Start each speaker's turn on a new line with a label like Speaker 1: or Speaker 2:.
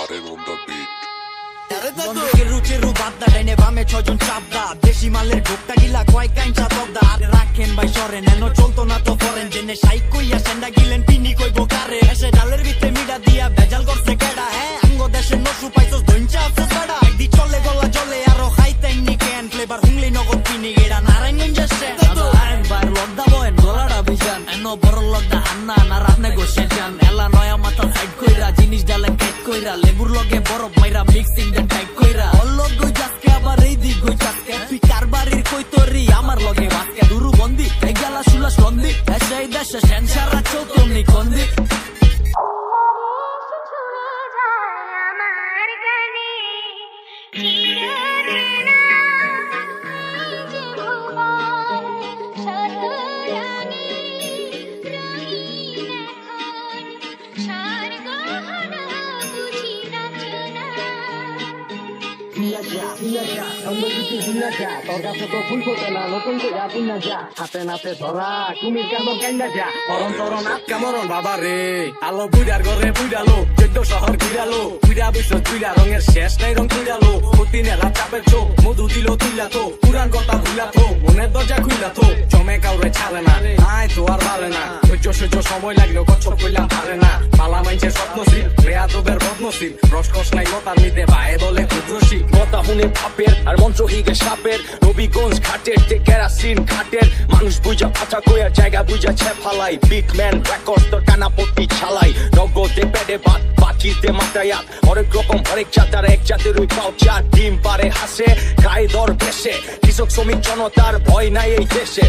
Speaker 1: Aren on the beat.
Speaker 2: বন্দুকের রুচেরু বাদ্দা ডাইনে বামে ছজন চাপদা দেশি মালের ঢোকটা গিলা কয় কাইঞ্চা তবদা আরে রাখেন ভাই সরেন এনো চলতো না তো ফরেন জেনে সাইক কইয়া সেন্ডা গিলেন পিনি কইবো কারে এসে ডালের ভিতরে মিডা দিয়া ভেজাল করছে কেডা হ্যাঁ আঙ্গ দেশে নসু পাইছস দইঞ্চা আছে সাডা একদি চলে গলা চলে আরো খাইতেন নি ক্যান ফ্লেভার হুংলি নগদ পিনি গেডা নারায়ণগঞ্জ আসছে আইন বাইর লকদা বয়েন গলাডা বিজান এনো বড় লকদা আন্না না রাতনে গোসে যান এলা নয়া মাথা সাইড কইরা জিনিস ডালে কেট কইরা লেবুর লগে বরফ মাইরা মিক্সিং দেন টাইট কইরা অলগ গই যাসকে আবার এই দিক গই যাসকে তুই কারবারির কই তোরি আমার লগে বাসকে দুরু বন্দি এগালা শুলা সন্ধি এসেই দেশে সেনসারা চৌতমনি কন্দি
Speaker 3: তোর কাছে তো ফুল ফোটে না নতুন করে পুন্না যা হাতে নাতে ধরা কুমির কেন কেন্ডা যা মরণ তরণ আটকা মরণ বাবা রে আলো বুড়ার ঘরে বুড়ালো 14 শহর ঘুরালো বুড়া বৈশ তুইলা রঙের শেষ নাই রং তুইলালো প্রতিনে রাত চাপের চোখ মধু দিল তুইলা তো পুরান কথা ভুলা তো মনের দরজা খুইলা তো জমে কাউরে ছাড়ে না আয় তো আর পারে না সহ্য সময় লাগলেও কচ্ছপ কইলাম পারে না পালা মাইনছে স্বপ্নশীল রেয়াতবের বদনশীল রসকস নাই কথার নিতে ভাই বলে ক্ষুদ্রশী কথা শুনে পাপের আর মন্ত্র হিগে সাপের নবীগঞ্জ ঘাটের যে কেরাসিন ঘাটের মানুষ বুঝা পাচা কইয়া জায়গা বুঝা ফালাই বিগ ম্যান রেকর্ড তোর কানাপট্টি ছালাই নগদে পেটে ভাত বাচিতে মাথায়াত হরেক রকম হরেক জাতার এক জাতের ওই কাউচার ডিম পারে হাসে গায়ে দর বেশে কৃষক শ্রমিক জনতার ভয় নাই এই দেশে